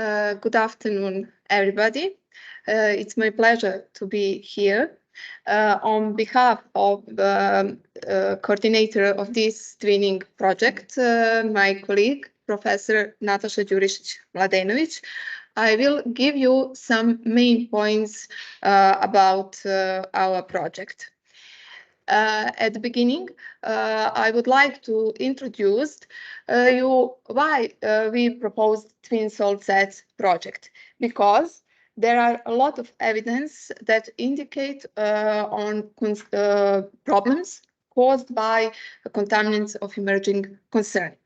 Good afternoon, everybody. It's my pleasure to be here. On behalf of the coordinator of this twinning project, my colleague, Professor Nataša Đurišić-Mladenović, I will give you some main points about our project. At the beginning, I would like to introduce you why we proposed Twin Salt Sets project, because there are a lot of evidence that indicate on problems caused by contaminants of emerging concern.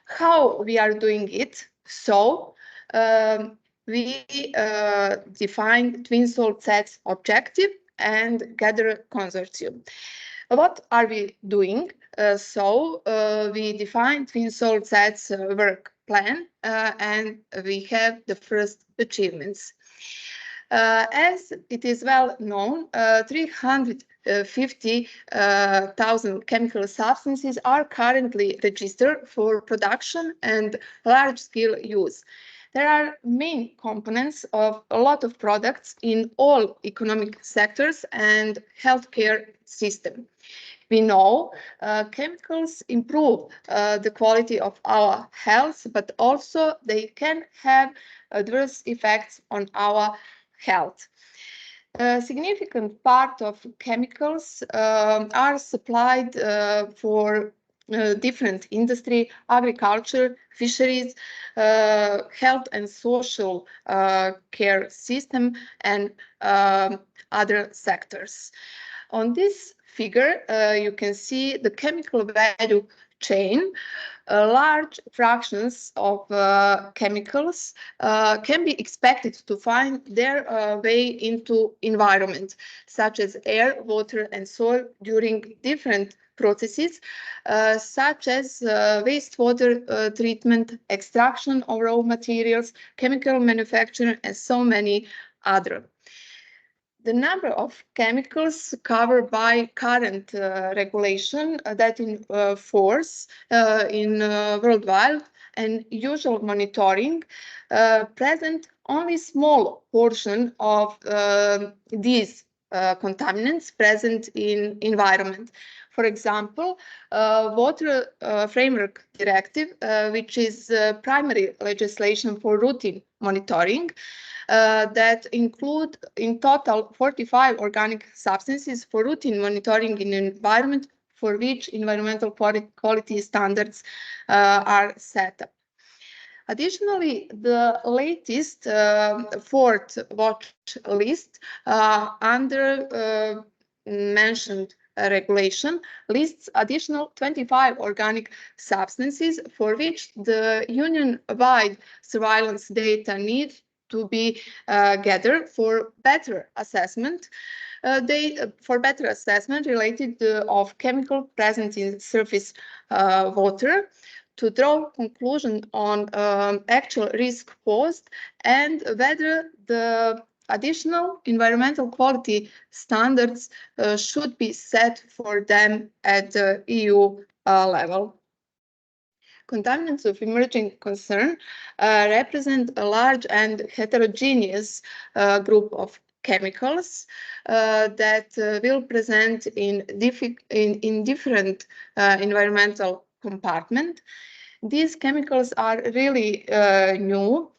How we are doing it? So we define Twin Salt Sets objective and gather consortium. What are we doing? We define Twin Salt Sets work plan and we have the first achievements. As it is well known, 350,000 chemical substances are currently registered for production and large-scale use. There are main components of a lot of products in all economic sectors and healthcare system. We know chemicals improve the quality of our health, but also they can have adverse effects on our health. A significant part of chemicals are supplied for different industry, agriculture, fisheries, health and social care system, and other sectors. On this figure, you can see the chemical value chain. Large fractions of chemicals can be expected to find their way into environment, such as air, water, and soil during different processes, such as wastewater treatment, extraction of raw materials, chemical manufacture, and so many other. The number of chemicals covered by current regulation that in force in worldwide and usual monitoring present only small portion of these contaminants present in environment. For example, Water Framework Directive, which is primary legislation for routine monitoring, that include in total 45 organic substances for routine monitoring in environment for which environmental quality standards are set up. Additionally, the latest fourth watch list under mentioned regulation lists additional 25 organic substances for which the union-wide surveillance data need to be gathered for better assessment. Related of chemical present in surface water, to draw conclusion on actual risk posed and whether the additional environmental quality standards should be set for them at the EU level. Contaminants of emerging concern represent a large and heterogeneous group of chemicals that will present in different environmental compartment. These chemicals are really new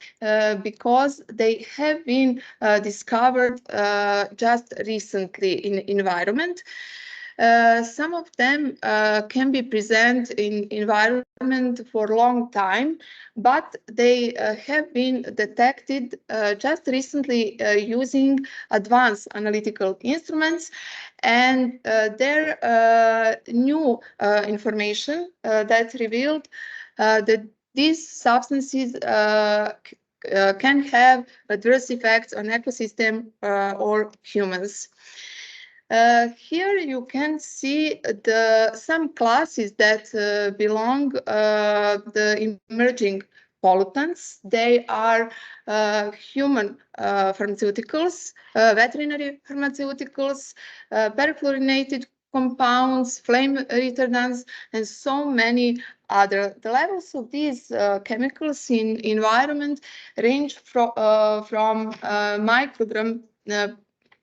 because they have been discovered just recently in environment. Some of them can be present in environment for a long time, but they have been detected just recently using advanced analytical instruments, and their new information that revealed that these substances can have adverse effects on ecosystem or humans. Here you can see some classes that belong the emerging pollutants. They are human pharmaceuticals, veterinary pharmaceuticals, perfluorinated compounds, flame retardants, and so many other. The levels of these chemicals in environment range from microgram,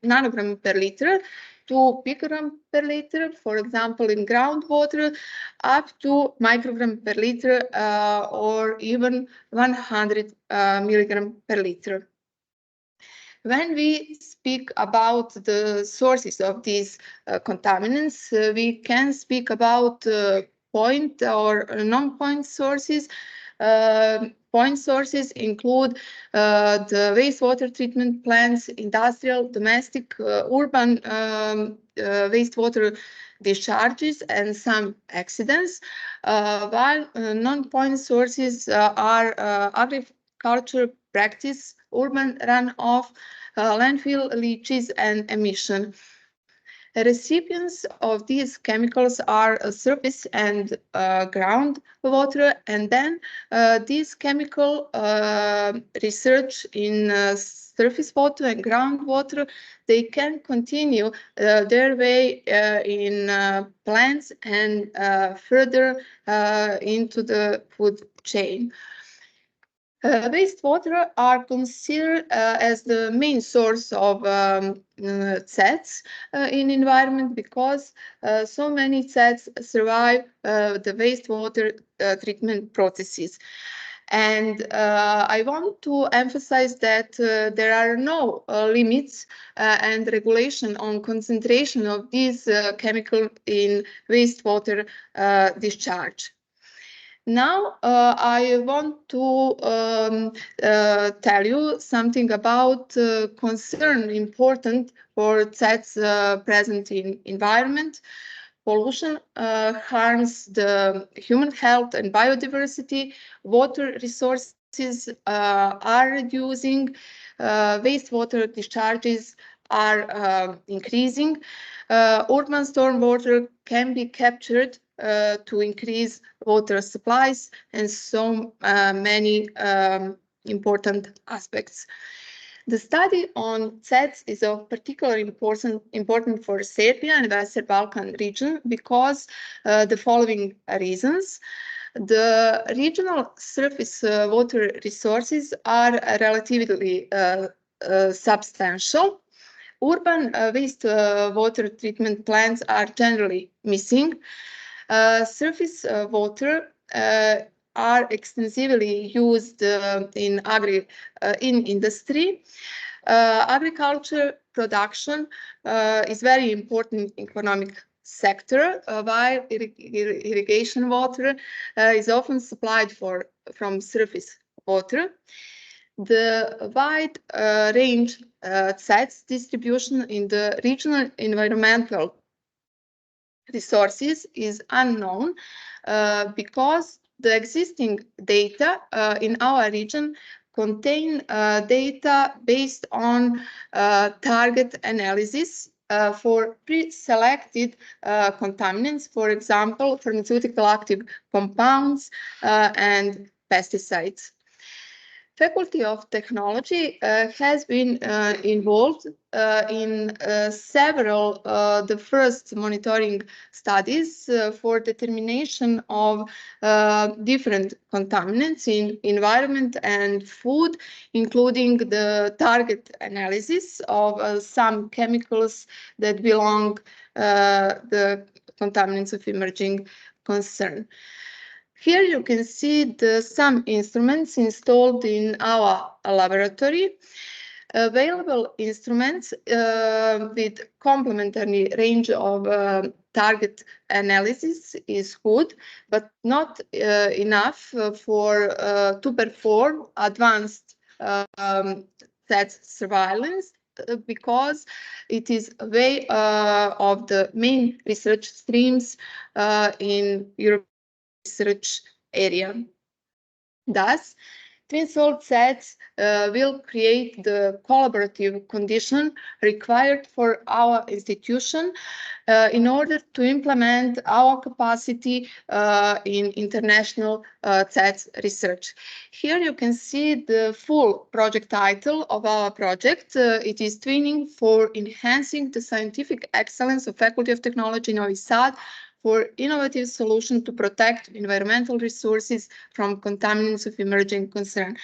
nanogram per liter to picogram per liter, for example, in groundwater, up to microgram per liter or even 100 milligram per liter. When we speak about the sources of these contaminants, we can speak about point or non-point sources. Point sources include the wastewater treatment plants, industrial, domestic, urban wastewater discharges, and some accidents, while non-point sources are agriculture practice, urban runoff, landfill leaches, and emission. Recipients of these chemicals are surface and groundwater, and then this chemical research in surface water and groundwater, they can continue their way in plants and further into the food chain. Wastewater are considered as the main source of CECs in environment because so many CECs survive the wastewater treatment processes. And I want to emphasize that there are no limits and regulation on concentration of these chemicals in wastewater discharge. Now, I want to tell you something about concern important for CECs present in environment. Pollution harms the human health and biodiversity. Water resources are reducing. Wastewater discharges are increasing. Urban stormwater can be captured to increase water supplies, and so many important aspects. The study on CECs is of particular important for Serbia and Western Balkan region because the following reasons. The regional surface water resources are relatively substantial. Urban wastewater treatment plants are generally missing. Surface water are extensively used in industry. Agriculture production is very important economic sector, while irrigation water is often supplied from surface water. The wide range CECs distribution in the regional environmental resources is unknown because the existing data in our region contain data based on target analysis for pre-selected contaminants, for example, pharmaceutical active compounds and pesticides. Faculty of Technology has been involved in several the first monitoring studies for determination of different contaminants in environment and food, including the target analysis of some chemicals that belong the contaminants of emerging concern. Here you can see some instruments installed in our laboratory. Available instruments with complementary range of target analysis is good, but not enough to perform advanced CEC surveillance because it is a way of the main research streams in Europe research area. Thus, Twin salt sets will create the collaborative condition required for our institution in order to implement our capacity in international CEC research. Here you can see the full project title of our project. It is Twinning for Enhancing the Scientific Excellence of Faculty of Technology Novi Sad for innovative solution to protect environmental resources from contaminants of emerging concern.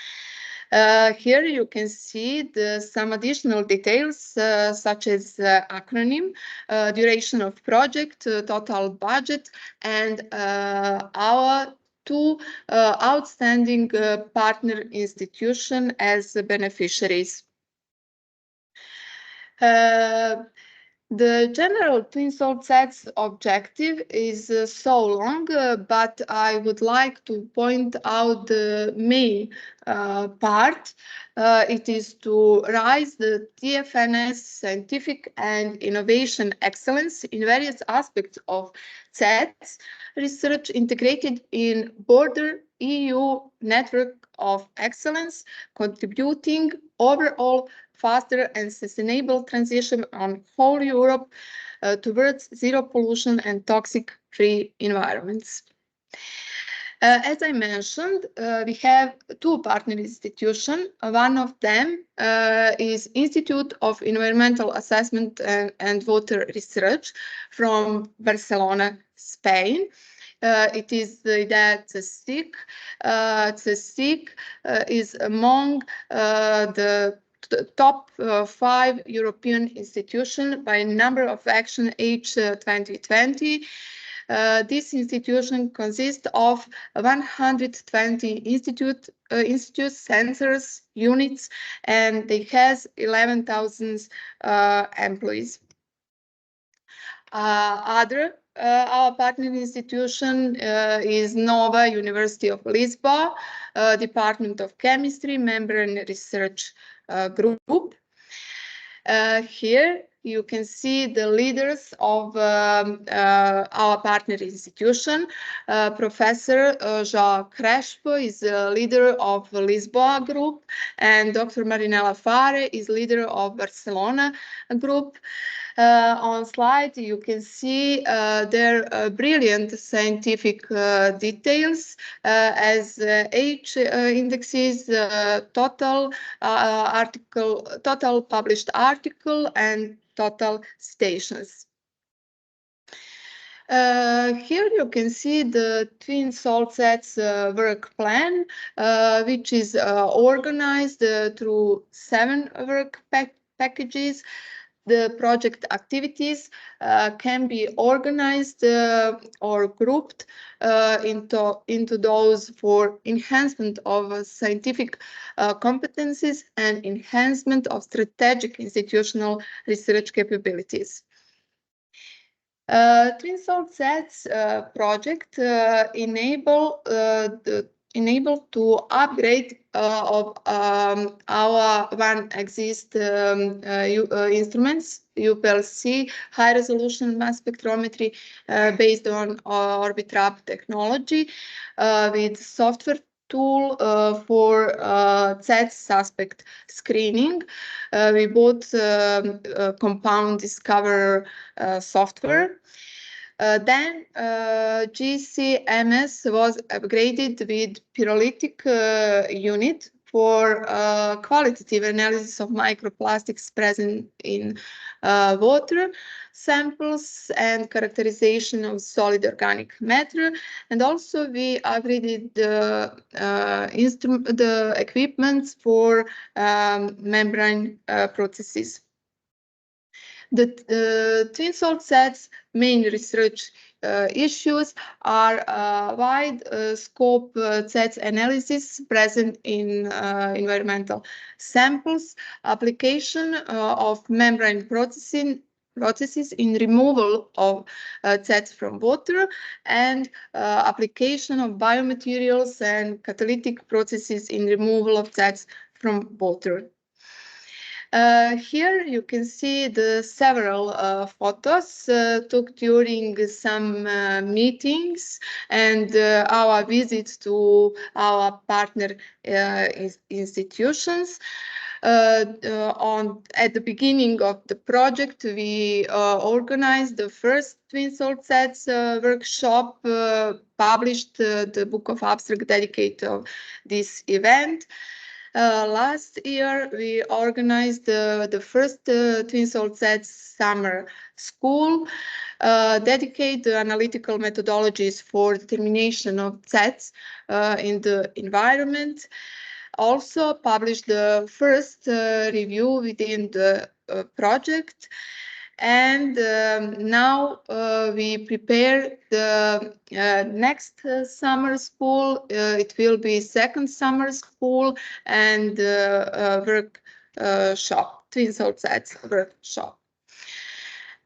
Here you can see some additional details such as acronym, duration of project, total budget, and our two outstanding partner institutions as beneficiaries. The general twin salt sets objective is so long, but I would like to point out the main part. It is to raise the TFNS scientific and innovation excellence in various aspects of CEC research integrated in broader EU network of excellence, contributing overall faster and sustainable transition on whole Europe towards zero pollution and toxic-free environments. As I mentioned, we have two partner institutions. One of them is Institute of Environmental Assessment and Water Research from Barcelona, Spain. It is the CEC. CEC is among the top 5 European institutions by number of action age 2020. This institution consists of 120 institutes, centers, units, and it has 11,000 employees. Our partner institution is Nova University of Lisbon, Department of Chemistry, Membrane Research Group. Here you can see the leaders of our partner institution. Professor João Crespo is the leader of the Lisboa group, and Dr. Marinela Fare is leader of Barcelona group. On slide, you can see their brilliant scientific details as age indexes, total published article, and total stations. Here you can see the twin salt sets work plan, which is organized through 7 work packages. The project activities can be organized or grouped into those for enhancement of scientific competencies and enhancement of strategic institutional research capabilities. Twin salt sets project enable to upgrade of our one exist instruments, UPLC, high resolution mass spectrometry based on Orbitrap technology with software tool for CEC suspect screening. We bought Compound Discover software. Then GCMS was upgraded with pyrolytic unit for qualitative analysis of microplastics present in water samples and characterization of solid organic matter. And also we upgraded the equipment for membrane processes. The twin salt sets main research issues are wide scope CEC analysis present in environmental samples, application of membrane processes in removal of CEC from water, and application of biomaterials and catalytic processes in removal of CEC from water. Here you can see the several photos took during some meetings and our visit to our partner institutions. At the beginning of the project, we organized the first twin salt sets workshop, published the book of abstract dedicated to this event. Last year, we organized the first Twin Salt Sets summer school, dedicated to analytical methodologies for determination of sets in the environment. Also published the first review within the project. And now we prepare the next summer school. It will be second summer school and workshop, Twin Salt Sets workshop.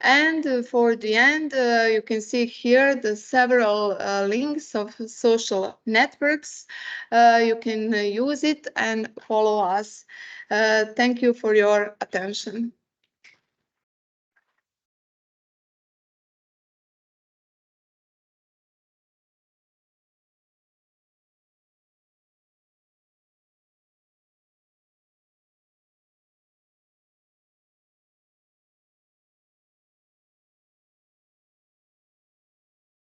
And for the end, you can see here the several links of social networks. You can use it and follow us. Thank you for your attention.